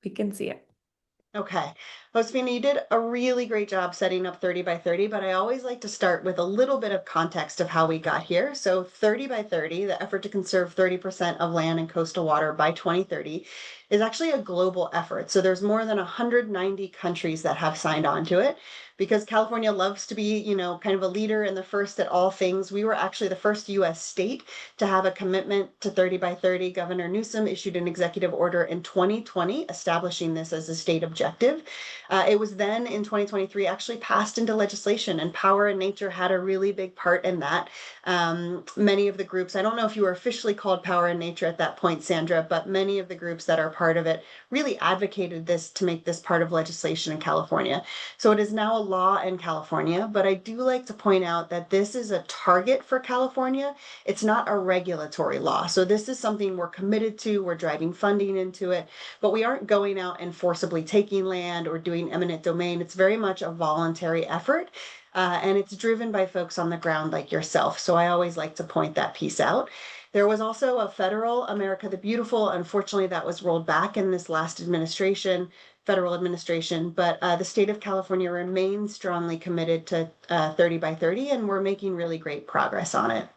We can see it. Okay. Josefina, you did a really great job setting up 30 by 30, but I always like to start with a little bit of context of how we got here. So 30 by 30, the effort to conserve 30% of land and coastal water by 2030, is actually a global effort. So there's more than 190 countries that have signed on to it because California loves to be, kind of a leader and the first at all things. We were actually the first US state to have a commitment to 30 by 30. Governor Newsom issued an executive order in 2020 establishing this as a state objective. It was then in 2023 actually passed into legislation, and Power and Nature had a really big part in that. Many of the groups, I don't know if you were officially called Power and Nature at that point, Sandra, but many of the groups that are part of it really advocated this to make this part of legislation in California. So it is now a law in California, but I do like to point out that this is a target for California. It's not a regulatory law. So this is something we're committed to, we're driving funding into it, but we aren't going out and forcibly taking land or doing eminent domain. It's very much a voluntary effort. And it's driven by folks on the ground like yourself. So I always like to point that piece out. There was also a federal America the Beautiful. Unfortunately, that was rolled back in this last administration, federal administration, but the state of California remains strongly committed to 30 by 30, and we're making really great progress on it.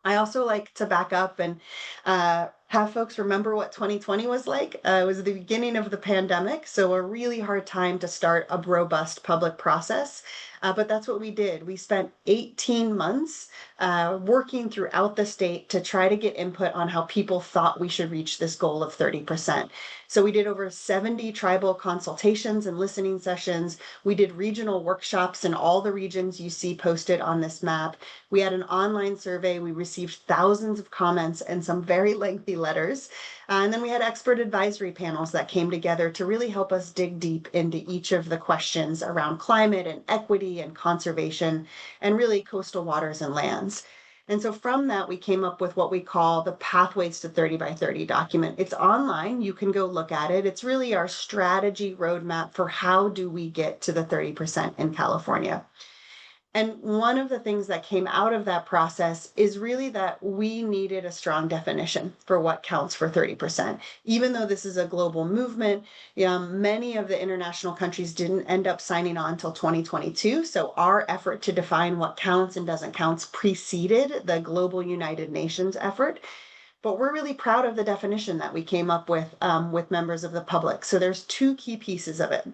I also like to back up and have folks remember what 2020 was like. It was the beginning of the pandemic, so a really hard time to start a robust public process. But that's what we did. We spent 18 months working throughout the state to try to get input on how people thought we should reach this goal of 30%. So we did over 70 tribal consultations and listening sessions. We did regional workshops in all the regions you see posted on this map. We had an online survey. We received thousands of comments and some very lengthy letters. And then we had expert advisory panels that came together to really help us dig deep into each of the questions around climate and equity and conservation and really coastal waters and lands. And so from that, we came up with what we call the Pathways to 30 by 30 document. It's online. You can go look at it. It's really our strategy roadmap for how do we get to the 30% in California. And one of the things that came out of that process is really that we needed a strong definition for what counts for 30%. Even though this is a global movement, many of the international countries didn't end up signing on until 2022. So our effort to define what counts and doesn't count preceded the global United Nations effort. But we're really proud of the definition that we came up with members of the public. So there's two key pieces of it.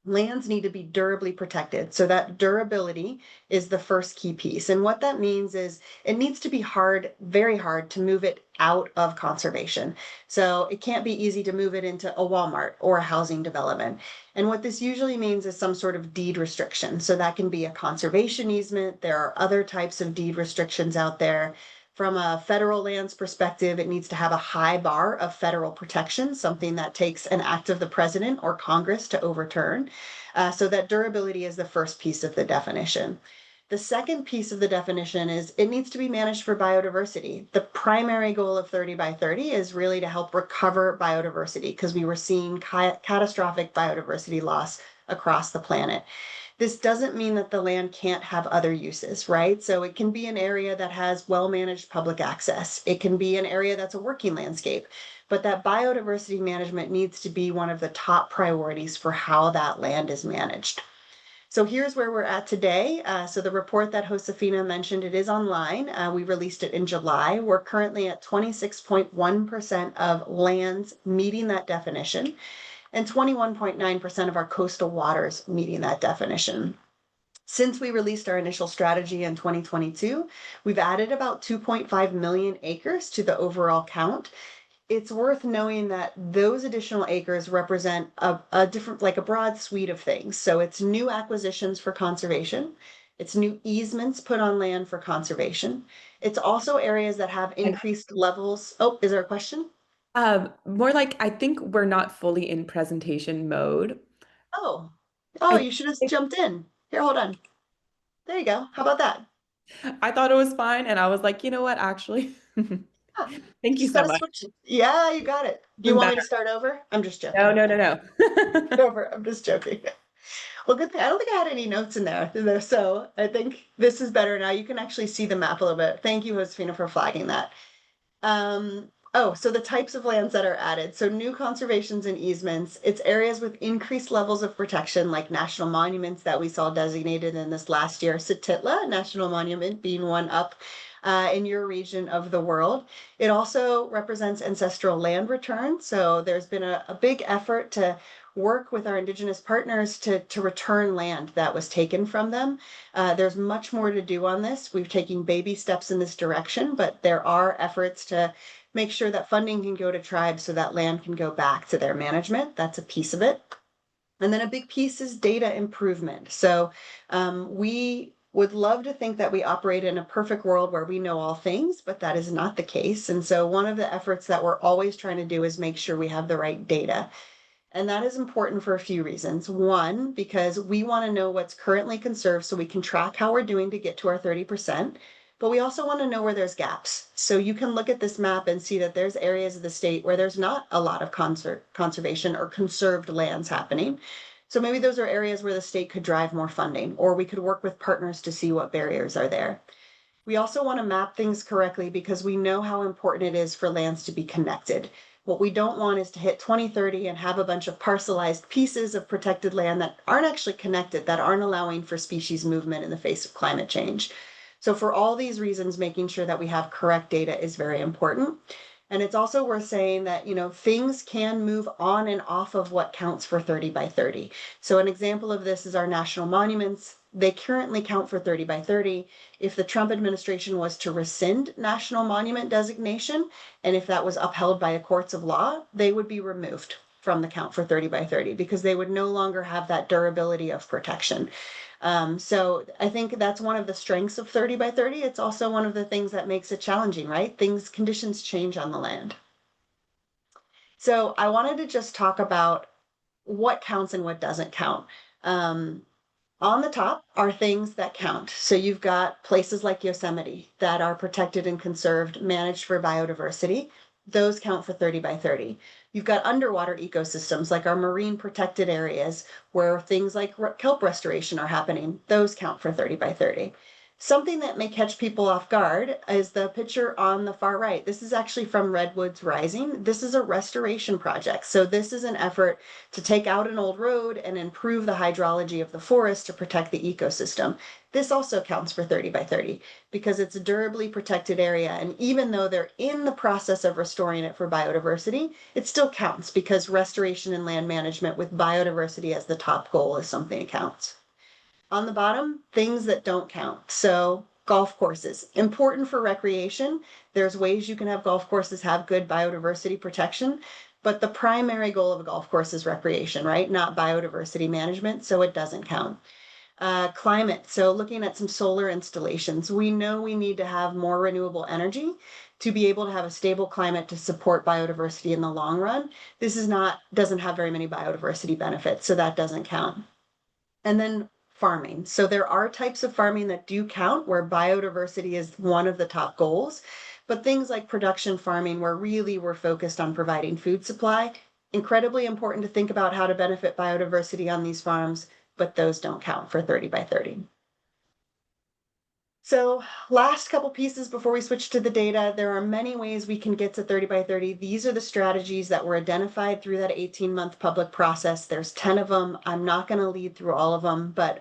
Lands need to be durably protected. So that durability is the first key piece. And what that means is it needs to be hard, very hard to move it out of conservation. So it can't be easy to move it into a Walmart or a housing development. And what this usually means is some sort of deed restriction. So that can be a conservation easement. There are other types of deed restrictions out there. From a federal lands perspective, it needs to have a high bar of federal protection, something that takes an act of the president or Congress to overturn. So that durability is the first piece of the definition. The second piece of the definition is it needs to be managed for biodiversity. The primary goal of 30 by 30 is really to help recover biodiversity because we were seeing catastrophic biodiversity loss across the planet. This doesn't mean that the land can't have other uses, right? So it can be an area that has well-managed public access. It can be an area that's a working landscape, but that biodiversity management needs to be one of the top priorities for how that land is managed. So here's where we're at today. So the report that Josefina mentioned, it is online. We released it in July. We're currently at 26.1% of lands meeting that definition and 21.9% of our coastal waters meeting that definition. Since we released our initial strategy in 2022, we've added about 2.5 million acres to the overall count. It's worth knowing that those additional acres represent a different, like a broad suite of things. So it's new acquisitions for conservation. It's new easements put on land for conservation. It's also areas that have And increased levels. Oh, is there a question? more like I think we're not fully in presentation mode. Oh, oh, I you should have jumped in. Here, hold on. There you go. How about that? I thought it was fine, and I was like, you know what, actually, Huh. thank you Just so gotta much. switch it. Yeah, you got it. Do you Even want me better. to start over? I'm just No, joking. no, no, no. Over. I'm just joking. Well, good thing. I don't think I had any notes in there, so I think this is better now. You can actually see the map a little bit. Thank you, Josefina, for flagging that. Oh, so the types of lands that are added. So new conservations and easements, it's areas with increased levels of protection, like national monuments that we saw designated in this last year. Satitla National Monument being one up in your region of the world. It also represents ancestral land return. So there's been a big effort to work with our Indigenous partners to return land that was taken from them. There's much more to do on this. We've taken baby steps in this direction, but there are efforts to make sure that funding can go to tribes so that land can go back to their management. That's a piece of it. And then a big piece is data improvement. So we would love to think that we operate in a perfect world where we know all things, but that is not the case. And so one of the efforts that we're always trying to do is make sure we have the right data. And that is important for a few reasons. One, because we want to know what's currently conserved so we can track how we're doing to get to our 30%. But we also want to know where there's gaps. So you can look at this map and see that there's areas of the state where there's not a lot of conservation or conserved lands happening. So maybe those are areas where the state could drive more funding, or we could work with partners to see what barriers are there. We also want to map things correctly because we know how important it is for lands to be connected. What we don't want is to hit 2030 and have a bunch of parcelized pieces of protected land that aren't actually connected, that aren't allowing for species movement in the face of climate change. So for all these reasons, making sure that we have correct data is very important. And it's also worth saying that, things can move on and off of what counts for 30 by 30. So an example of this is our national monuments. They currently count for 30 by 30. If the Trump administration was to rescind national monument designation, and if that was upheld by the courts of law, they would be removed from the count for 30 by 30 because they would no longer have that durability of protection. So I think that's one of the strengths of 30 by 30. It's also one of the things that makes it challenging, right? Conditions change on the land. So I wanted to just talk about what counts and what doesn't count. On the top are things that count. So you've got places like Yosemite that are protected and conserved, managed for biodiversity. Those count for 30 by 30. You've got underwater ecosystems like our marine protected areas where things like kelp restoration are happening. Those count for 30 by 30. Something that may catch people off guard is the picture on the far right. This is actually from Redwoods Rising. This is a restoration project. So this is an effort to take out an old road and improve the hydrology of the forest to protect the ecosystem. This also counts for 30 by 30 because it's a durably protected area. And even though they're in the process of restoring it for biodiversity, it still counts because restoration and land management with biodiversity as the top goal is something that counts. On the bottom, things that don't count. So golf courses, important for recreation. There's ways you can have golf courses have good biodiversity protection, but the primary goal of a golf course is recreation, right? Not biodiversity management, so it doesn't count. Climate, so looking at some solar installations. We know we need to have more renewable energy to be able to have a stable climate to support biodiversity in the long run. Doesn't have very many biodiversity benefits, so that doesn't count. And then farming. So there are types of farming that do count where biodiversity is one of the top goals, but things like production farming where really we're focused on providing food supply, incredibly important to think about how to benefit biodiversity on these farms, but those don't count for 30 by 30. So last couple pieces before we switch to the data, there are many ways we can get to 30 by 30. These are the strategies that were identified through that 18-month public process. There's 10 of them. I'm not going to lead through all of them, but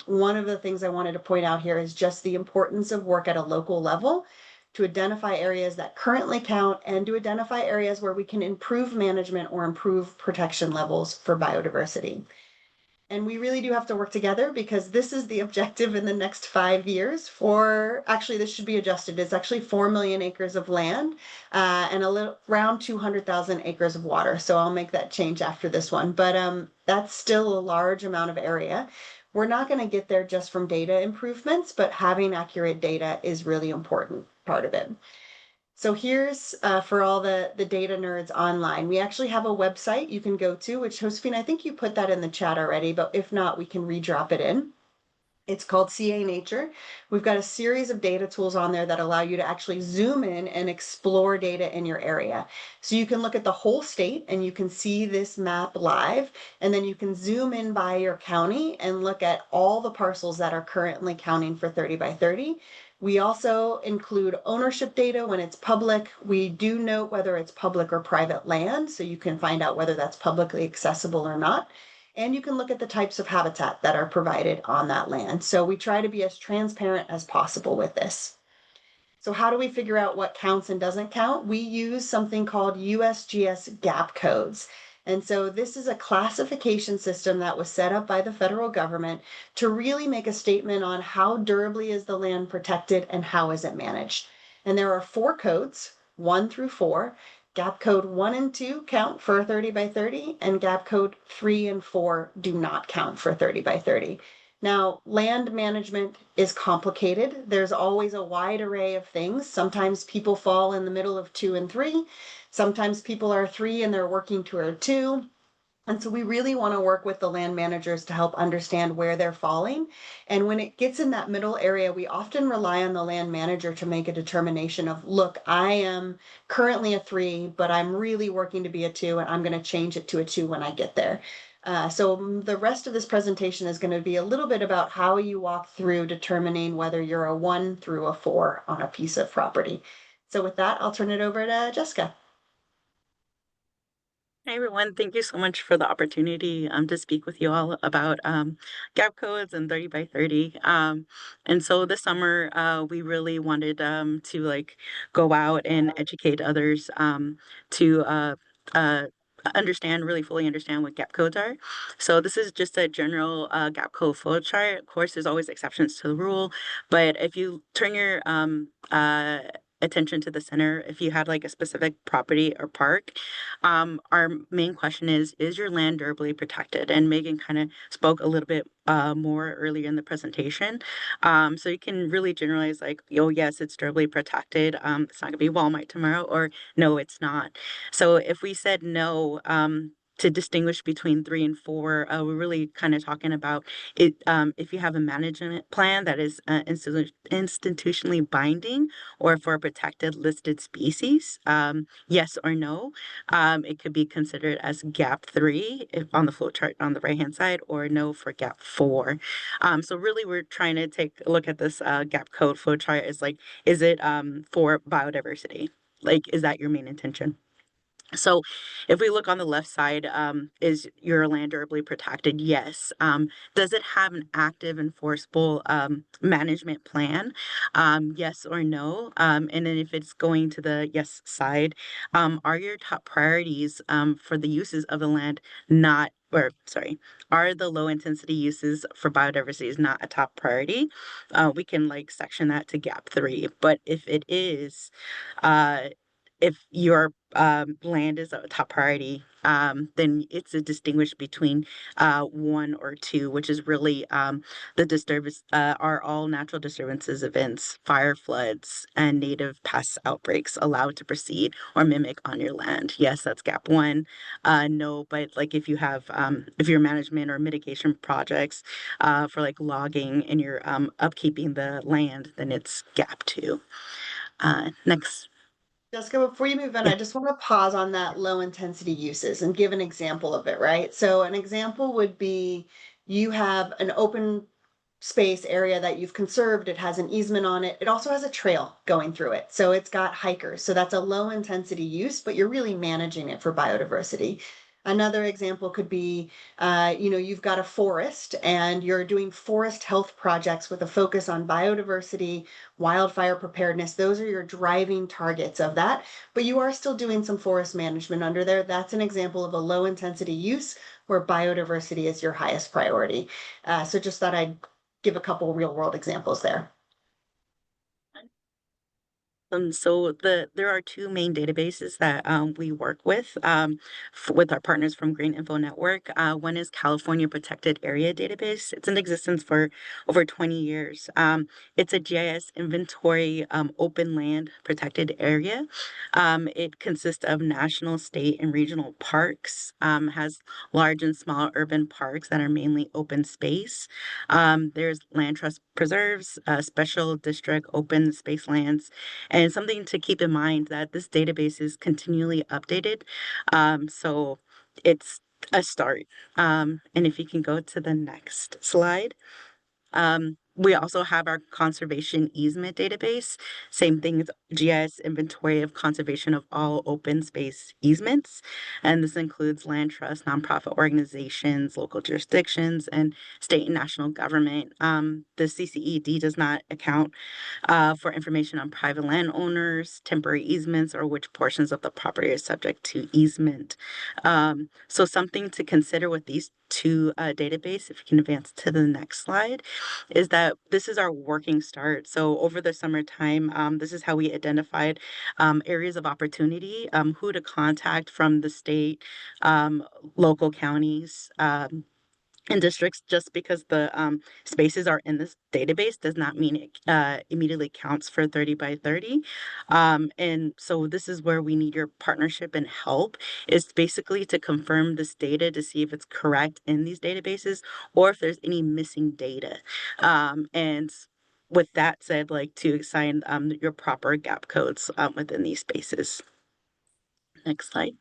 one of the things I wanted to point out here is just the importance of work at a local level to identify areas that currently count and to identify areas where we can improve management or improve protection levels for biodiversity. And we really do have to work together because this is the objective in the next 5 years actually, this should be adjusted. It's actually 4 million acres of land and around 200,000 acres of water. So I'll make that change after this one. But that's still a large amount of area. We're not going to get there just from data improvements, but having accurate data is really important part of it. So here's for all the data nerds online. We actually have a website you can go to, which Josephine, I think you put that in the chat already, but if not, we can redrop it in. It's called CA Nature. We've got a series of data tools on there that allow you to actually zoom in and explore data in your area. So you can look at the whole state and you can see this map live, and then you can zoom in by your county and look at all the parcels that are currently counting for 30 by 30. We also include ownership data when it's public. We do note whether it's public or private land, so you can find out whether that's publicly accessible or not. And you can look at the types of habitat that are provided on that land. So we try to be as transparent as possible with this. So how do we figure out what counts and doesn't count? We use something called USGS gap codes. And so this is a classification system that was set up by the federal government to really make a statement on how durably is the land protected and how is it managed. And there are 4 codes, 1 through 4. Gap code 1 and 2 count for 30 by 30, and gap code 3 and 4 do not count for 30 by 30. Now, land management is complicated. There's always a wide array of things. Sometimes people fall in the middle of 2 and 3. Sometimes people are 3 and they're working toward 2. And so we really want to work with the land managers to help understand where they're falling. And when it gets in that middle area, we often rely on the land manager to make a determination of, look, I am currently a 3, but I'm really working to be a 2, and I'm going to change it to a 2 when I get there. So the rest of this presentation is going to be a little bit about how you walk through determining whether you're a 1 through a 4 on a piece of property. So with that, I'll turn it over to Jessica. Hi everyone, thank you so much for the opportunity to speak with you all about gap codes and 30 by 30. And so this summer we really wanted to like go out and educate others to uh, understand, really fully understand what gap codes are. So this is just a general gap code flow chart. Of course, there's always exceptions to the rule, but if you turn your attention to the center, if you had like a specific property or park, our main question is your land durably protected? And Megan kind of spoke a little bit more earlier in the presentation. So you can really generalize like, oh, yes, it's durably protected. It's not gonna be Walmart tomorrow, or no, it's not. So if we said no, to distinguish between 3 and 4, we're really kind of talking about it. If you have a management plan that is institutionally binding or for a protected listed species, yes or no. It could be considered as gap 3 if on the flow chart on the right hand side, or no for gap 4. So really we're trying to take a look at this gap code flow chart is like, is it for biodiversity? Like, is that your main intention? So if we look on the left side, is your land durably protected? Yes. Does it have an active enforceable management plan? Yes or no? And then if it's going to the yes side, are your top priorities for the uses of the land not, or sorry, are the low intensity uses for biodiversity is not a top priority? We can like section that to gap 3. But if it is, uh, if your land is a top priority, then it's a distinguish between 1 or 2, which is really the disturbance are all natural disturbances events, fire, floods, and native pest outbreaks allowed to proceed or mimic on your land. Yes, that's gap 1. No, but like if your management or mitigation projects for like logging and you're upkeeping the land, then it's gap 2. Next. Jessica, before you move on, Yeah. I just want to pause on that low intensity uses and give an example of it, right? So an example would be you have an open space area that you've conserved. It has an easement on it. It also has a trail going through it. So it's got hikers. So that's a low intensity use, but you're really managing it for biodiversity. Another example could be, you've got a forest and you're doing forest health projects with a focus on biodiversity, wildfire preparedness. Those are your driving targets of that, but you are still doing some forest management under there. That's an example of a low intensity use where biodiversity is your highest priority. So just thought I'd give a couple real world examples there. So there are 2 main databases that we work with our partners from Green Info Network. One is California Protected Area Database. It's in existence for over 20 years. It's a GIS inventory open land protected area. It consists of national, state, and regional parks. Has large and small urban parks that are mainly open space. There's land trust preserves, special district open space lands, and something to keep in mind that this database is continually updated. So it's a start. And if you can go to the next slide. we also have our conservation easement database. Same thing as GIS inventory of conservation of all open space easements. And this includes land trusts, nonprofit organizations, local jurisdictions, and state and national government. The CCED does not account for information on private landowners, temporary easements, or which portions of the property are subject to easement. So something to consider with these two database, if you can advance to the next slide, is that this is our working start. So over the summertime, this is how we identified areas of opportunity, who to contact from the state, local counties, and districts. Just because the spaces are in this database does not mean it immediately counts for 30 by 30. And so this is where we need your partnership and help, is basically to confirm this data to see if it's correct in these databases or if there's any missing data. And with that said, like to assign your proper gap codes within these spaces. Next slide.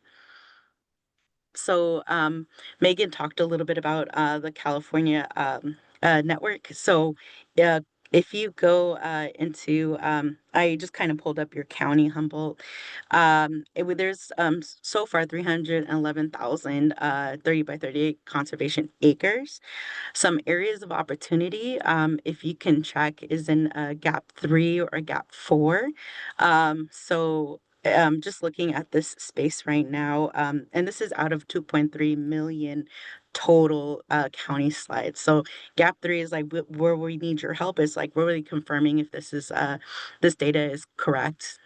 So Megan talked a little bit about the California network. So if you go into, I just kind of pulled up your county, Humboldt. There's so far 311,000 30 by 38 conservation acres. Some areas of opportunity, if you can check, is in gap 3 or gap 4. So just looking at this space right now, and this is out of 2.3 million total county slides. So gap 3 is like where we need your help, is like we're really confirming if this data is correct.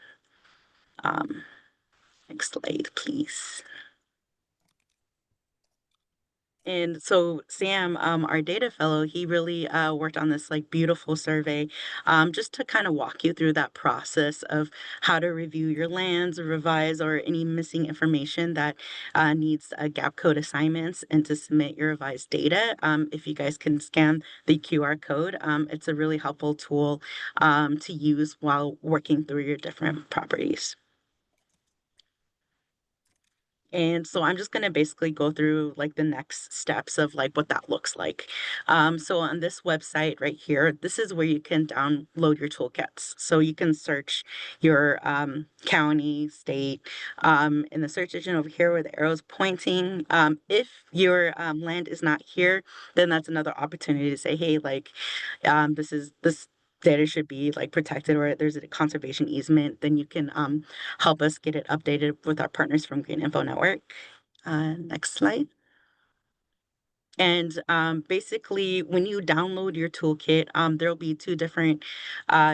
Next slide, please. And so Sam, our data fellow, he really worked on this like beautiful survey, just to kind of walk you through that process of how to review your lands, revise, or any missing information that needs gap code assignments, and to submit your revised data. If you guys can scan the QR code, it's a really helpful tool to use while working through your different properties. And so I'm just going to basically go through like the next steps of like what that looks like. So on this website right here, this is where you can download your toolkits. So you can search your county, state, in the search engine over here where the arrow's pointing. If your land is not here, then that's another opportunity to say, hey, like this data should be like protected, or there's a conservation easement, then you can help us get it updated with our partners from Green Info Network. Next slide. And basically, when you download your toolkit, there'll be two different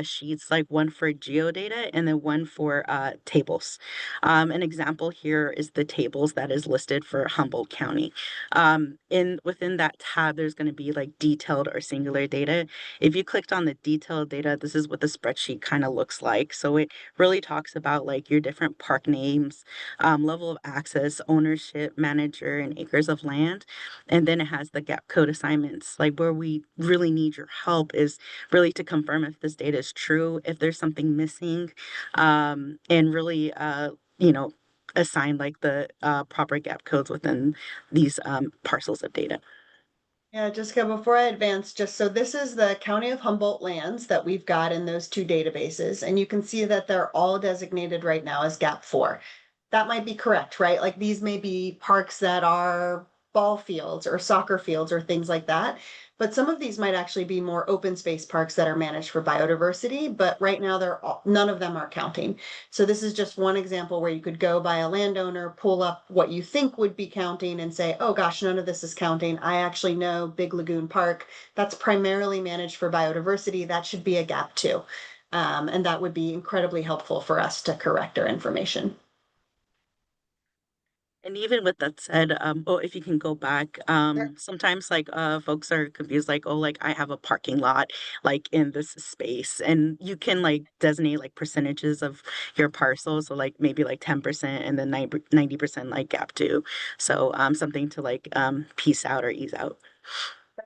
sheets, like one for geodata and then one for tables. An example here is the tables that is listed for Humboldt County. Within that tab, there's going to be like detailed or singular data. If you clicked on the detailed data, this is what the spreadsheet kind of looks like. So it really talks about like your different park names, level of access, ownership, manager, and acres of land. And then it has the gap code assignments. Like where we really need your help is really to confirm if this data is true, if there's something missing, and really, assign like the proper gap codes within these parcels of data. Yeah, Jessica, before I advance, just so this is the County of Humboldt lands that we've got in those two databases, and you can see that they're all designated right now as gap 4. That might be correct, right? Like these may be parks that are ball fields or soccer fields or things like that. But some of these might actually be more open space parks that are managed for biodiversity, but right now none of them are counting. So this is just one example where you could go by a landowner, pull up what you think would be counting and say, oh gosh, none of this is counting. I actually know Big Lagoon Park, that's primarily managed for biodiversity. That should be a gap 2. And that would be incredibly helpful for us to correct our information. And even with that said, if you can go back, sometimes like folks are confused, like, oh, like I have a parking lot like in this space, and you can like designate like percentages of your parcel. So like maybe like 10% and then 90% like gap 2. So something to like piece out or ease out.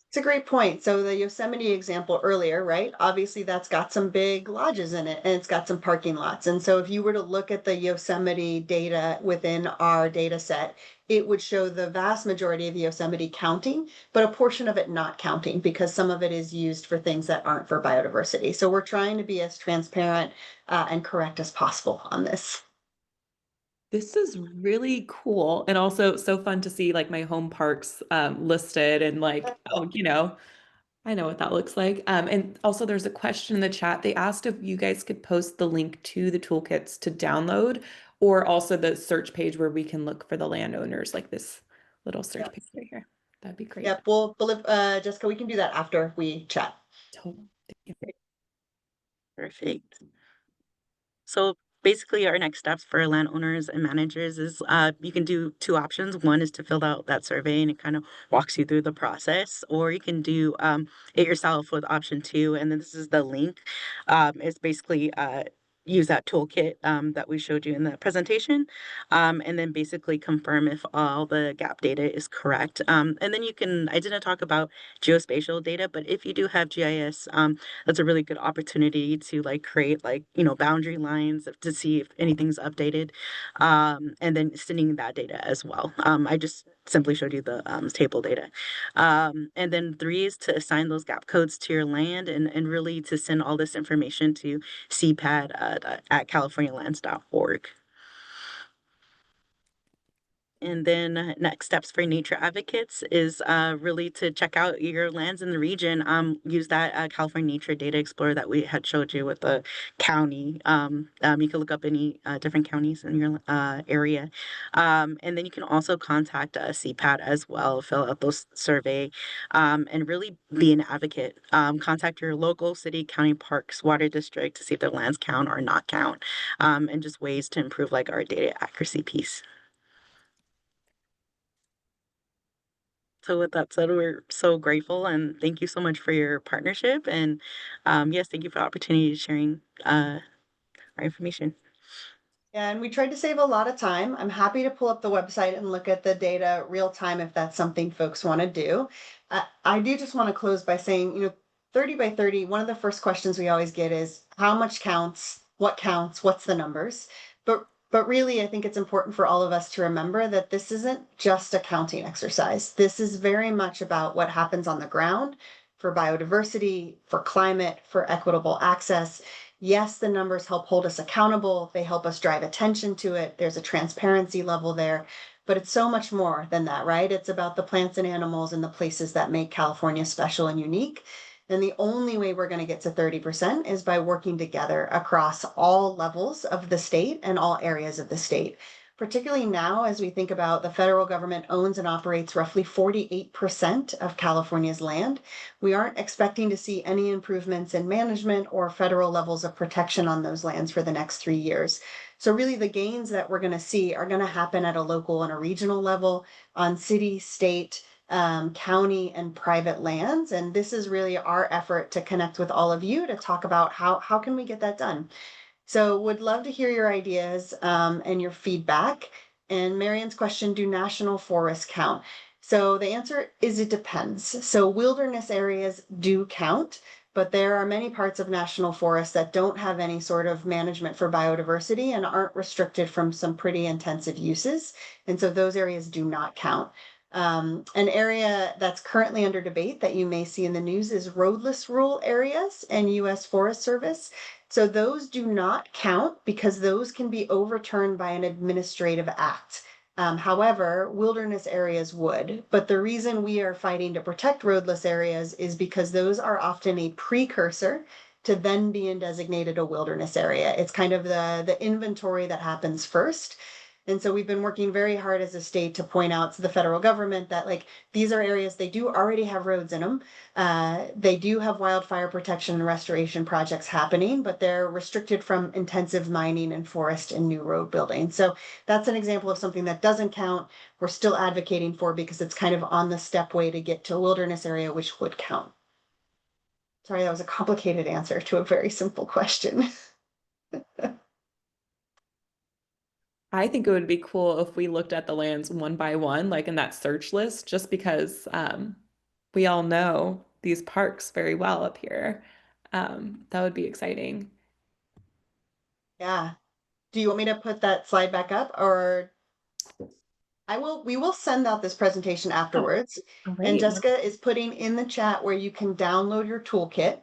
It's a great point. So the Yosemite example earlier, right? Obviously that's got some big lodges in it and it's got some parking lots. And so if you were to look at the Yosemite data within our data set, it would show the vast majority of Yosemite counting, but a portion of it not counting because some of it is used for things that aren't for biodiversity. So we're trying to be as transparent and correct as possible on this. This is really cool and also so fun to see like my home parks listed and like, oh, I know what that looks like. And also there's a question in the chat. They asked if you guys could post the link to the toolkits to download or also the search page where we can look for the landowners, like this little search page right here. That'd be great. Yep, Jessica, we can do that after we chat. Totally. Perfect. So basically our next steps for landowners and managers is you can do two options. One is to fill out that survey and it kind of walks you through the process, or you can do it yourself with option two. And then this is the link. It's basically use that toolkit that we showed you in the presentation, and then basically confirm if all the gap data is correct. And then I didn't talk about geospatial data, but if you do have GIS, that's a really good opportunity to like create like, boundary lines to see if anything's updated, and then sending that data as well. I just simply showed you the table data. And then three is to assign those gap codes to your land and really to send all this information to CPAD at californialands.org. And then next steps for nature advocates is really to check out your lands in the region. Use that California Nature Data Explorer that we had showed you with the county. You can look up any different counties in your area. And then you can also contact CPAT as well, fill out those survey, and really be an advocate. Contact your local city, county, parks, water district to see if their lands count or not count, and just ways to improve like our data accuracy piece. So with that said, we're so grateful and thank you so much for your partnership. And yes, thank you for the opportunity to sharing our information. Yeah, and we tried to save a lot of time. I'm happy to pull up the website and look at the data real time if that's something folks want to do. I do just want to close by saying, 30 by 30, one of the first questions we always get is how much counts, what's the numbers? But really, I think it's important for all of us to remember that this isn't just a counting exercise. This is very much about what happens on the ground for biodiversity, for climate, for equitable access. Yes, the numbers help hold us accountable. They help us drive attention to it. There's a transparency level there, but it's so much more than that, right? It's about the plants and animals and the places that make California special and unique. And the only way we're going to get to 30% is by working together across all levels of the state and all areas of the state. Particularly now, as we think about the federal government owns and operates roughly 48% of California's land, we aren't expecting to see any improvements in management or federal levels of protection on those lands for the next 3 years. So really the gains that we're going to see are going to happen at a local and a regional level on city, state, county and private lands. And this is really our effort to connect with all of you to talk about how can we get that done. So would love to hear your ideas and your feedback. And Marian's question, do national forests count? So the answer is it depends. So wilderness areas do count, but there are many parts of national forests that don't have any sort of management for biodiversity and aren't restricted from some pretty intensive uses. And so those areas do not count. An area that's currently under debate that you may see in the news is roadless rural areas and U.S. Forest Service. So those do not count because those can be overturned by an administrative act. However, wilderness areas would. But the reason we are fighting to protect roadless areas is because those are often a precursor to then being designated a wilderness area. It's kind of the inventory that happens first. And so we've been working very hard as a state to point out to the federal government that like these are areas they do already have roads in them. They do have wildfire protection and restoration projects happening, but they're restricted from intensive mining and forest and new road building. So that's an example of something that doesn't count. We're still advocating for because it's kind of on the step way to get to a wilderness area, which would count. Sorry, that was a complicated answer to a very simple question. I think it would be cool if we looked at the lands one by one, like in that search list, just because we all know these parks very well up here. That would be exciting. Yeah. Do you want me to put that slide back up or We will send out this presentation afterwards. And Great. Jessica is putting in the chat where you can download your toolkit.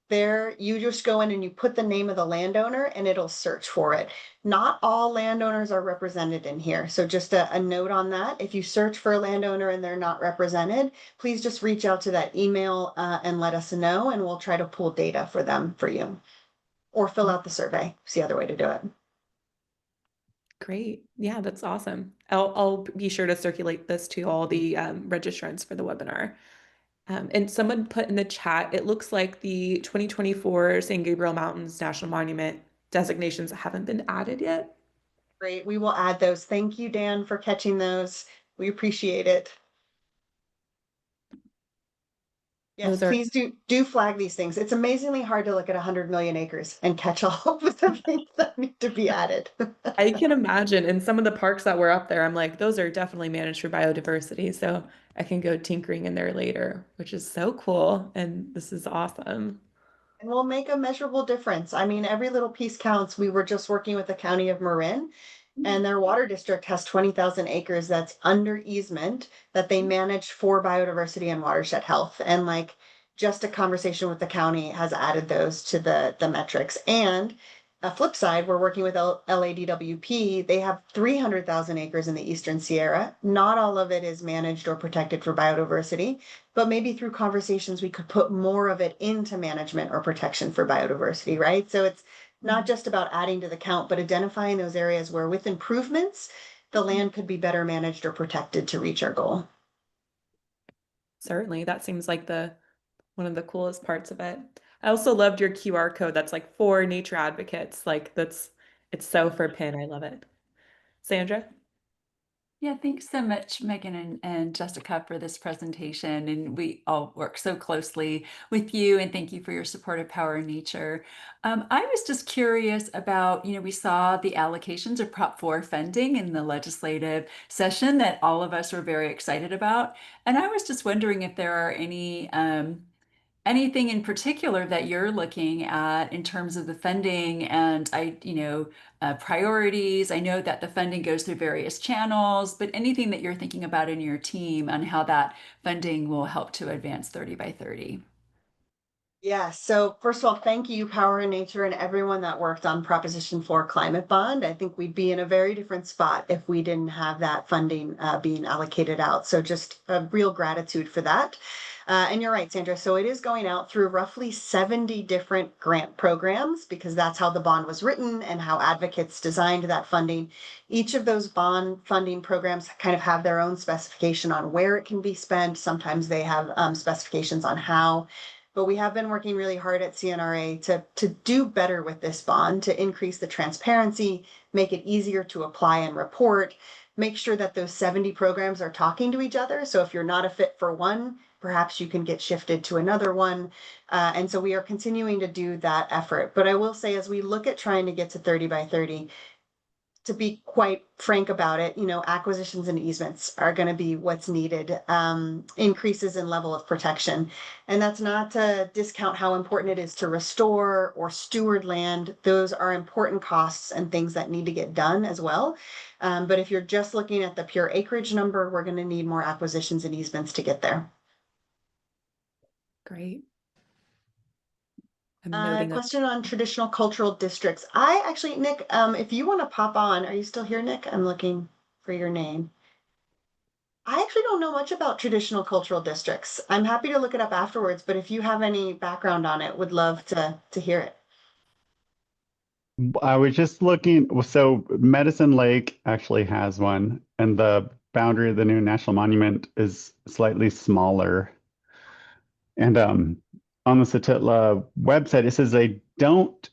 There, you just go in and you put the name of the landowner and it'll search for it. Not all landowners are represented in here. So just a note on that. If you search for a landowner and they're not represented, please just reach out to that email and let us know, and we'll try to pull data for them for you. Or fill out the survey. It's the other way to do it. Great. Yeah, that's awesome. I'll be sure to circulate this to all the registrants for the webinar. And someone put in the chat, it looks like the 2024 San Gabriel Mountains National Monument designations haven't been added yet. Great. We will add those. Thank you, Dan, for catching those. We appreciate it. Yes, Those are, please do flag these things. It's amazingly hard to look at 100 million acres and catch all of the things that need to be added. I can imagine in some of the parks that were up there, I'm like, those are definitely managed for biodiversity. So I can go tinkering in there later, which is so cool. And this is awesome. And we'll make a measurable difference. I mean, every little piece counts. We were just working with the county of Marin, and their water district has 20,000 acres that's under easement that they manage for biodiversity and watershed health. And like just a conversation with the county has added those to the metrics. And a flip side, we're working with LADWP. They have 300,000 acres in the Eastern Sierra. Not all of it is managed or protected for biodiversity, but maybe through conversations we could put more of it into management or protection for biodiversity, right? So it's not just about adding to the count, but identifying those areas where with improvements, the land could be better managed or protected to reach our goal. Certainly, that seems like the one of the coolest parts of it. I also loved your QR code that's like for nature advocates. Like it's so for PIN. I love it. Sandra? Yeah, thanks so much, Megan and Jessica, for this presentation. And we all work so closely with you, and thank you for your support of Power in Nature. I was just curious about, we saw the allocations of Prop 4 funding in the legislative session that all of us were very excited about. And I was just wondering if there are anything in particular that you're looking at in terms of the funding and priorities. I know that the funding goes through various channels, but anything that you're thinking about in your team on how that funding will help to advance 30 by 30. Yeah, so first of all, thank you, Power in Nature, and everyone that worked on Proposition 4 Climate Bond. I think we'd be in a very different spot if we didn't have that funding being allocated out. So just a real gratitude for that. And you're right, Sandra. So it is going out through roughly 70 different grant programs because that's how the bond was written and how advocates designed that funding. Each of those bond funding programs kind of have their own specification on where it can be spent. Sometimes they have specifications on how. But we have been working really hard at CNRA to do better with this bond, to increase the transparency, make it easier to apply and report, make sure that those 70 programs are talking to each other. So if you're not a fit for one, perhaps you can get shifted to another one. And so we are continuing to do that effort. But I will say, as we look at trying to get to 30 by 30, to be quite frank about it, acquisitions and easements are going to be what's needed, increases in level of protection. And that's not to discount how important it is to restore or steward land. Those are important costs and things that need to get done as well. But if you're just looking at the pure acreage number, we're going to need more acquisitions and easements to get there. Great. I'm noting that. Question on traditional cultural districts. I actually, Nick, if you want to pop on, are you still here, Nick? I'm looking for your name. I actually don't know much about traditional cultural districts. I'm happy to look it up afterwards, but if you have any background on it, would love to hear it. I was just looking, so Medicine Lake actually has one, and the boundary of the new national monument is slightly smaller. And on the Satitla website, it says they don't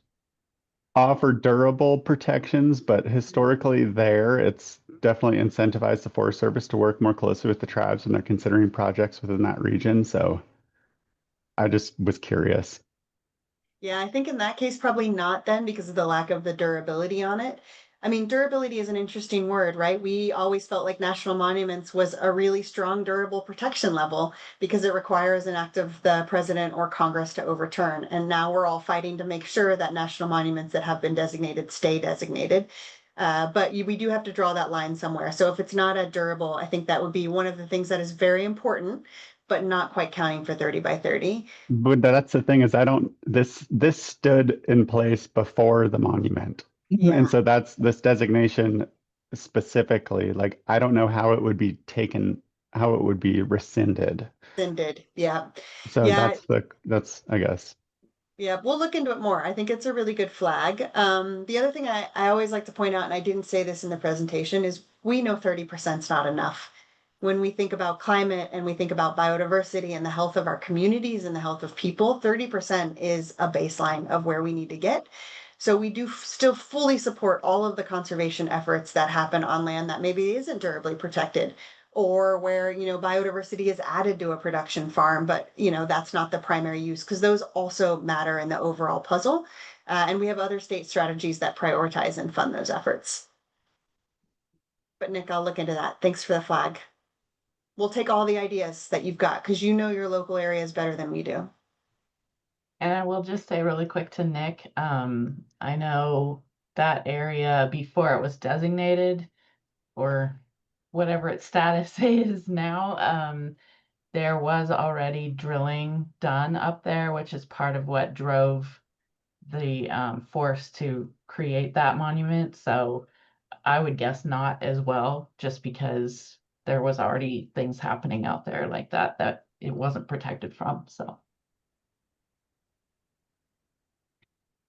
offer durable protections, but historically there, it's definitely incentivized the Forest Service to work more closely with the tribes when they're considering projects within that region. So I just was curious. Yeah, I think in that case, probably not then because of the lack of the durability on it. I mean, durability is an interesting word, right? We always felt like national monuments was a really strong, durable protection level because it requires an act of the president or Congress to overturn. And now we're all fighting to make sure that national monuments that have been designated stay designated. We do have to draw that line somewhere. So if it's not a durable, I think that would be one of the things that is very important, but not quite counting for 30 by 30. But that's the thing is I don't this stood in place before the monument. Yeah. And so that's this designation specifically, like I don't know how it would be taken, how it would be rescinded. Rescinded. Yeah. So Yeah. that's I guess. Yeah, we'll look into it more. I think it's a really good flag. The other thing I always like to point out, and I didn't say this in the presentation, is we know 30% is not enough. When we think about climate and we think about biodiversity and the health of our communities and the health of people, 30% is a baseline of where we need to get. So we do still fully support all of the conservation efforts that happen on land that maybe isn't durably protected, or where, you know, biodiversity is added to a production farm, but, you know, that's not the primary use, because those also matter in the overall puzzle. And we have other state strategies that prioritize and fund those efforts. But Nick, I'll look into that. Thanks for the flag. We'll take all the ideas that you've got, because you know your local areas better than we do. And I will just say really quick to Nick, I know that area before it was designated, or whatever its status is now, there was already drilling done up there, which is part of what drove the force to create that monument. So I would guess not as well, just because there was already things happening out there like that it wasn't protected from. So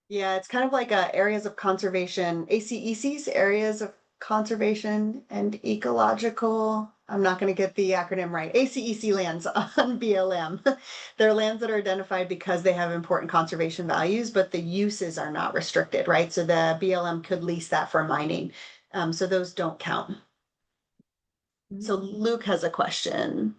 Yeah, it's kind of like areas of conservation, ACECs, areas of conservation and ecological. I'm not going to get the acronym right. ACEC lands on BLM. They're lands that are identified because they have important conservation values, but the uses are not restricted, right? So the BLM could lease that for mining. So those don't count. So Luke has a question.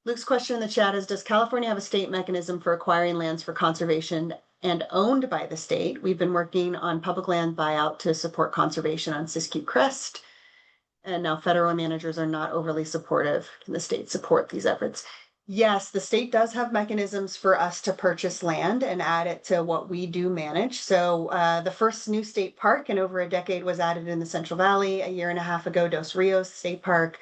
Luke's question in the chat is, does California have a state mechanism for acquiring lands for conservation and owned by the state? We've been working on public land buyout to support conservation on Siskiyou Crest. And now federal managers are not overly supportive. Can the state support these efforts? Yes, the state does have mechanisms for us to purchase land and add it to what we do manage. So the first new state park in over a decade was added in the Central Valley a year and a half ago, Dos Rios State Park.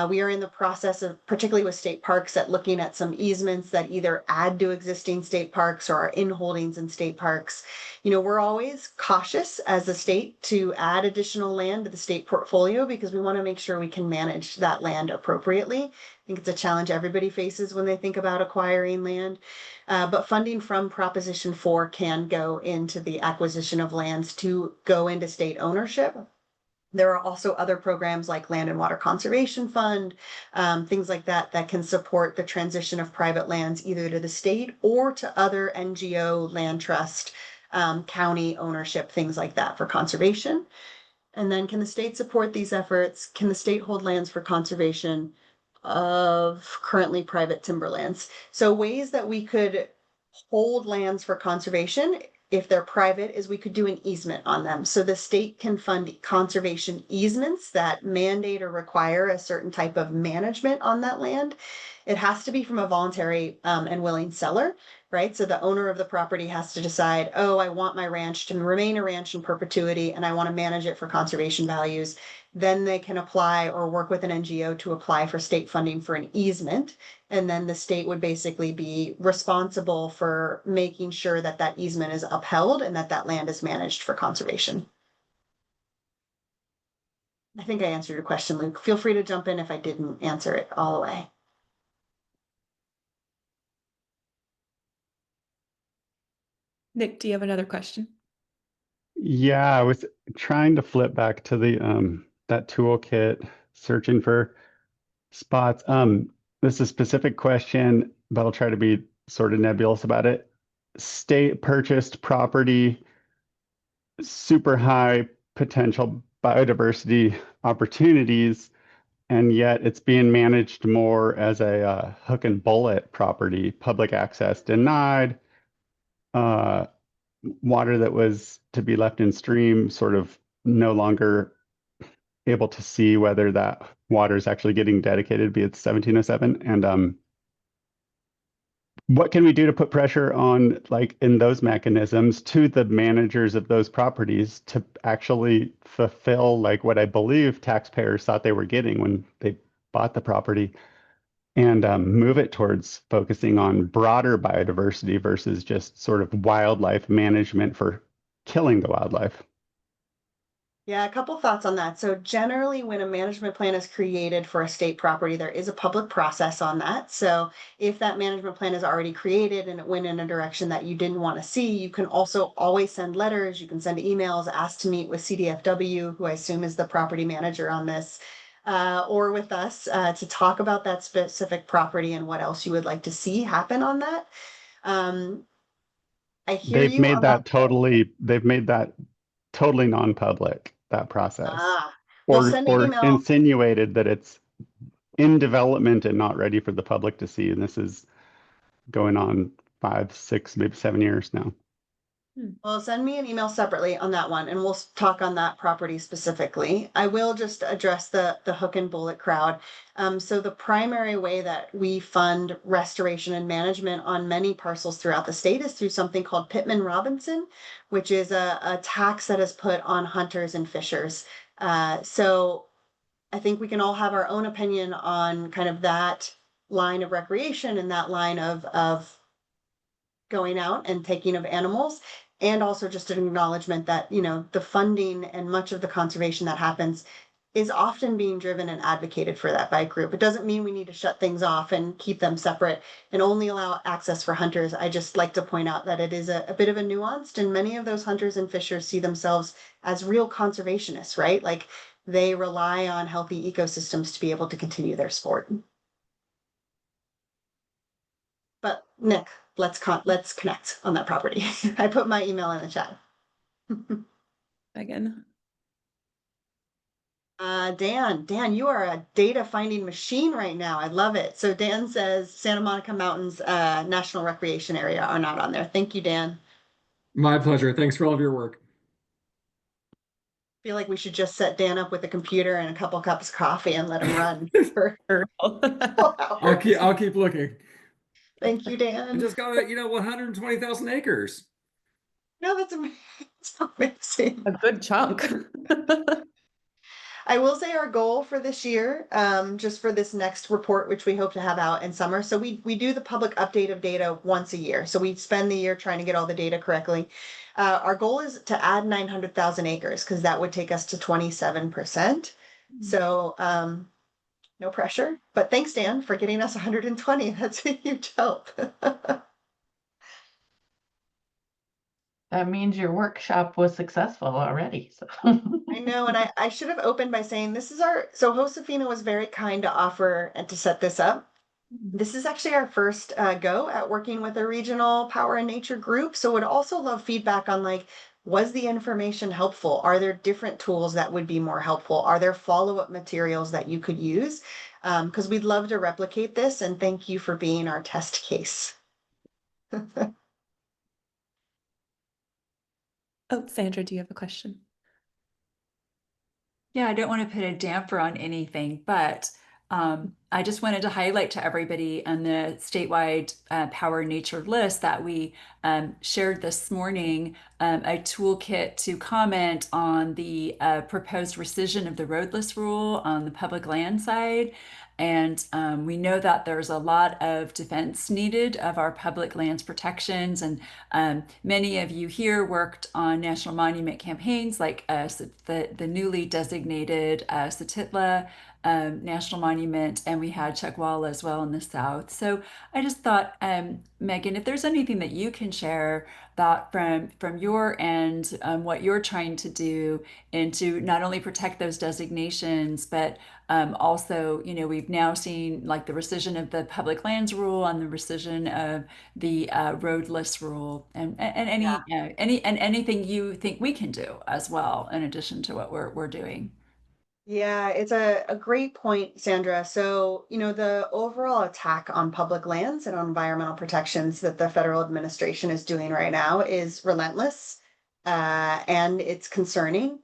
We are in the process of, particularly with state parks, at looking at some easements that either add to existing state parks or are in holdings in state parks. You know, we're always cautious as a state to add additional land to the state portfolio because we want to make sure we can manage that land appropriately. I think it's a challenge everybody faces when they think about acquiring land. But funding from Proposition 4 can go into the acquisition of lands to go into state ownership. There are also other programs like Land and Water Conservation Fund, things like that, that can support the transition of private lands either to the state or to other NGO, land trust, county ownership, things like that for conservation. And then can the state support these efforts? Can the state hold lands for conservation of currently private timberlands? So ways that we could hold lands for conservation if they're private is we could do an easement on them. So the state can fund conservation easements that mandate or require a certain type of management on that land. It has to be from a voluntary and willing seller, right? So the owner of the property has to decide, oh, I want my ranch to remain a ranch in perpetuity and I want to manage it for conservation values. Then they can apply or work with an NGO to apply for state funding for an easement. And then the state would basically be responsible for making sure that that easement is upheld and that that land is managed for conservation. I think I answered your question, Luke. Feel free to jump in if I didn't answer it all the way. Nick, do you have another question? Yeah, I was trying to flip back to the that toolkit, searching for spots. This is a specific question, but I'll try to be sort of nebulous about it. State purchased property, super high potential biodiversity opportunities, and yet it's being managed more as a hook and bullet property, public access denied, water that was to be left in stream sort of no longer able to see whether that water is actually getting dedicated via 1707. And what can we do to put pressure on, like, in those mechanisms to the managers of those properties to actually fulfill, like, what I believe taxpayers thought they were getting when they bought the property, and move it towards focusing on broader biodiversity versus just sort of wildlife management for killing the wildlife. Yeah, a couple thoughts on that. So generally, when a management plan is created for a state property, there is a public process on that. So if that management plan is already created and it went in a direction that you didn't want to see, you can also always send letters, you can send emails, ask to meet with CDFW, who I assume is the property manager on this, or with us to talk about that specific property and what else you would like to see happen on that. I hear They've you made about that totally, they've made that totally non-public, that process, we'll send an or email. insinuated that it's in development and not ready for the public to see. And this is going on 5, 6, maybe 7 years now. Well, send me an email separately on that one, and we'll talk on that property specifically. I will just address the hook and bullet crowd. So the primary way that we fund restoration and management on many parcels throughout the state is through something called Pittman-Robertson, which is a tax that is put on hunters and fishers. So I think we can all have our own opinion on kind of that line of recreation and that line of going out and taking of animals, and also just an acknowledgement that, you know, the funding and much of the conservation that happens is often being driven and advocated for that by a group. It doesn't mean we need to shut things off and keep them separate and only allow access for hunters. I just like to point out that it is a bit of a nuanced, and many of those hunters and fishers see themselves as real conservationists, right? Like they rely on healthy ecosystems to be able to continue their sport. But Nick, let's connect on that property. I put my email in the chat. Megan. Dan, you are a data finding machine right now. I love it. So Dan says Santa Monica Mountains National Recreation Area are not on there. Thank you, Dan. My pleasure. Thanks for all of your work. I feel like we should just set Dan up with a computer and a couple cups of coffee and let him run for I'll keep looking. Thank you, I Dan. just got 120,000 acres. No, that's amazing. A good chunk. I will say our goal for this year, just for this next report, which we hope to have out in summer. So we do the public update of data once a year. So we spend the year trying to get all the data correctly. Our goal is to add 900,000 acres because that would take us to 27%. So no pressure, but thanks, Dan, for getting us 120. That's a huge help. That means your workshop was successful already. So I know, and I should have opened by saying this is so Josefina was very kind to offer and to set this up. This is actually our first go at working with a regional power and nature group. So would also love feedback on like, was the information helpful? Are there different tools that would be more helpful? Are there follow-up materials that you could use? Because we'd love to replicate this, and thank you for being our test case. Oh, Sandra, do you have a question? Yeah, I don't want to put a damper on anything, but I just wanted to highlight to everybody on the statewide power nature list that we shared this morning a toolkit to comment on the proposed rescission of the roadless rule on the public land side. And we know that there's a lot of defense needed of our public lands protections. And many of you here worked on national monument campaigns like the newly designated Satitla National Monument, and we had Chagwala as well in the South. So I just thought, Megan, if there's anything that you can share that from your end, what you're trying to do and to not only protect those designations, but also, we've now seen like the rescission of the public lands rule and the rescission of the roadless rule, and anything you think we can do as well in addition to what we're doing. Yeah, it's a great point, Sandra. So, the overall attack on public lands and on environmental protections that the federal administration is doing right now is relentless, and it's concerning.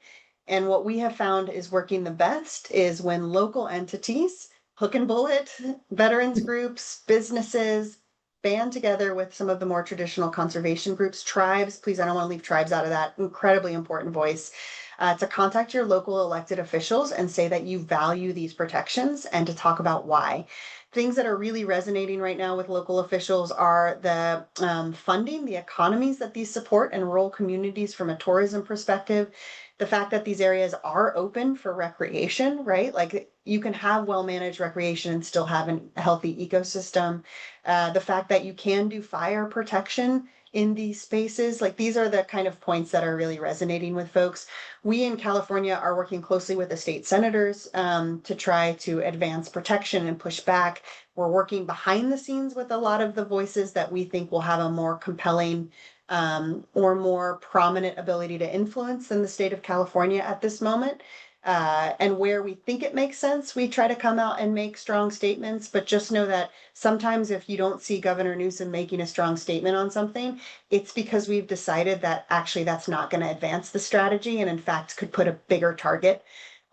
And what we have found is working the best is when local entities, hook and bullet, veterans groups, businesses, band together with some of the more traditional conservation groups, tribes. Please, I don't want to leave tribes out of that incredibly important voice. To contact your local elected officials and say that you value these protections and to talk about why. Things that are really resonating right now with local officials are the funding, the economies that these support in rural communities from a tourism perspective, the fact that these areas are open for recreation, right? Like you can have well-managed recreation and still have a healthy ecosystem. The fact that you can do fire protection in these spaces, like these are the kind of points that are really resonating with folks. We in California are working closely with the state senators to try to advance protection and push back. We're working behind the scenes with a lot of the voices that we think will have a more compelling or more prominent ability to influence than the state of California at this moment. And where we think it makes sense, we try to come out and make strong statements. But just know that sometimes if you don't see Governor Newsom making a strong statement on something, it's because we've decided that actually that's not going to advance the strategy and in fact could put a bigger target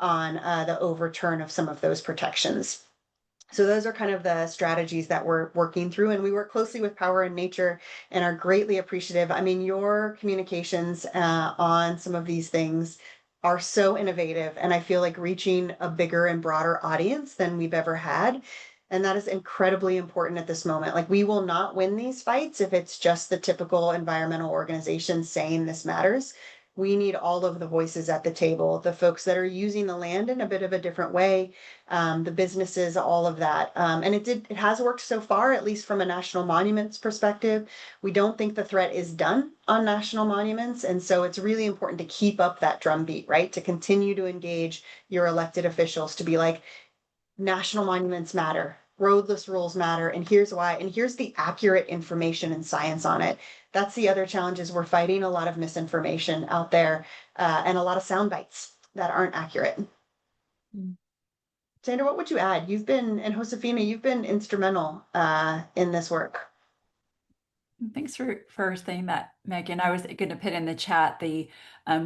on the overturn of some of those protections. So those are kind of the strategies that we're working through, and we work closely with Power and Nature and are greatly appreciative. I mean, your communications on some of these things are so innovative, and I feel like reaching a bigger and broader audience than we've ever had. And that is incredibly important at this moment. Like, we will not win these fights if it's just the typical environmental organizations saying this matters. We need all of the voices at the table, the folks that are using the land in a bit of a different way, the businesses, all of that. And it has worked so far, at least from a national monuments perspective. We don't think the threat is done on national monuments. And so it's really important to keep up that drumbeat, right? To continue to engage your elected officials to be like, national monuments matter, roadless rules matter, and here's why, and here's the accurate information and science on it. That's the other challenge is we're fighting a lot of misinformation out there and a lot of sound bites that aren't accurate. Sandra, what would you add? You've been, and Josefina, you've been instrumental in this work. Thanks for saying that, Megan. I was going to put in the chat the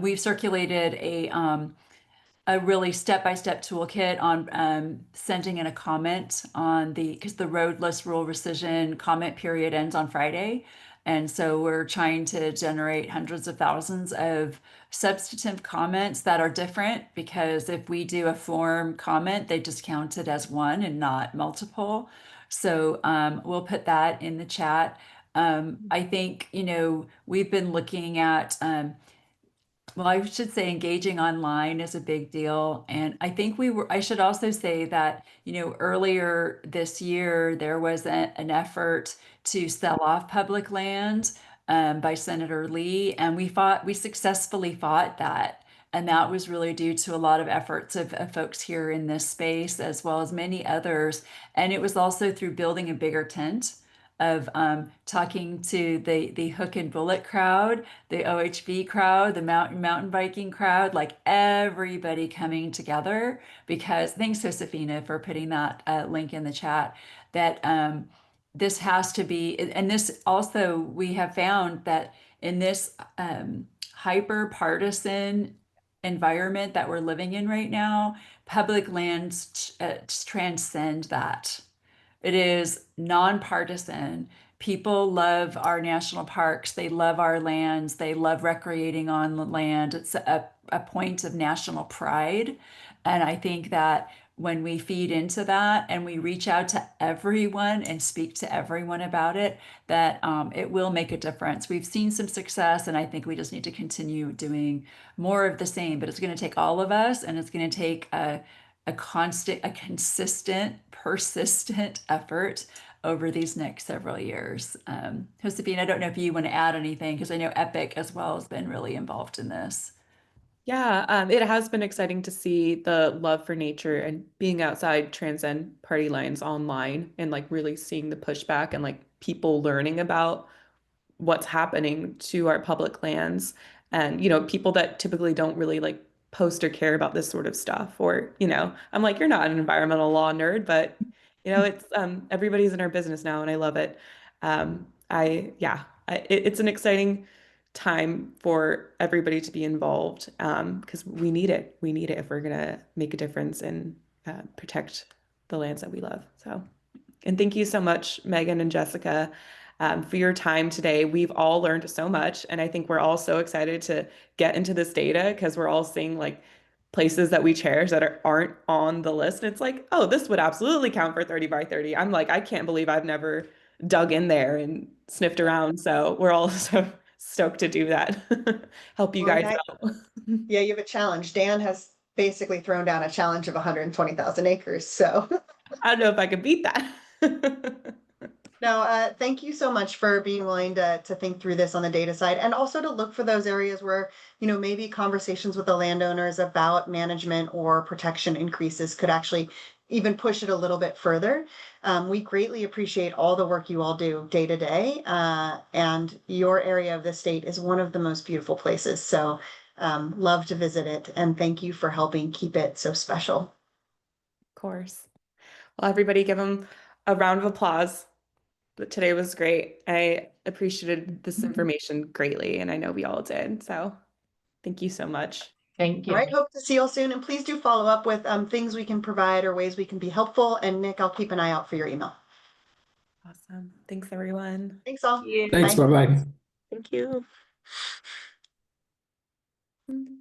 we've circulated a really step-by-step toolkit on sending in a comment on because the roadless rule rescission comment period ends on Friday. And so we're trying to generate hundreds of thousands of substantive comments that are different, because if we do a form comment, they just count it as one and not multiple. So we'll put that in the chat. I think, we've been looking at well, I should say engaging online is a big deal. And I think I should also say that, earlier this year, there was an effort to sell off public land by Senator Lee, and we successfully fought that. And that was really due to a lot of efforts of folks here in this space, as well as many others. And it was also through building a bigger tent of talking to the hook and bullet crowd, the OHV crowd, the mountain biking crowd, like everybody coming together. Because thanks, Josefina, for putting that link in the chat. That this has to be, and this also we have found that in this hyper partisan environment that we're living in right now, public lands transcend that. It is nonpartisan. People love our national parks. They love our lands. They love recreating on the land. It's a point of national pride. And I think that when we feed into that and we reach out to everyone and speak to everyone about it, that it will make a difference. We've seen some success, and I think we just need to continue doing more of the same. But it's going to take all of us, and it's going to take a consistent, persistent effort over these next several years. Josefina, I don't know if you want to add anything, because I know Epic as well has been really involved in this. Yeah, it has been exciting to see the love for nature and being outside transcend party lines online, and like really seeing the pushback and like people learning about what's happening to our public lands, and people that typically don't really like post or care about this sort of stuff, or I'm like, you're not an environmental law nerd, but it's everybody's in our business now, and I love it. It's an exciting time for everybody to be involved, because we need it if we're gonna make a difference and protect the lands that we love. So And thank you so much, Megan and Jessica, for your time today. We've all learned so much, and I think we're all so excited to get into this data because we're all seeing like places that we cherish that aren't on the list. And it's like, oh, this would absolutely count for 30 by 30. I'm like, I can't believe I've never dug in there and sniffed around. So we're all so stoked to do that. Help you Well, guys out. Yeah, you have a challenge. Dan has basically thrown down a challenge of 120,000 acres. So I don't know if I could beat that. no, thank you so much for being willing to think through this on the data side and also to look for those areas where, maybe conversations with the landowners about management or protection increases could actually even push it a little bit further. We greatly appreciate all the work you all do day to day. And your area of the state is one of the most beautiful places. So love to visit it. And thank you for helping keep it so special. Of course. Well, everybody give them a round of applause. But today was great. I appreciated this information greatly, and I know we all did. So thank you so much. Thank All you. right, hope to see you all soon. And please do follow up with things we can provide or ways we can be helpful. And Nick, I'll keep an eye out for your email. Awesome. Thanks, everyone. Thanks all. Thanks. Bye. Bye bye. Thank you. Mhm.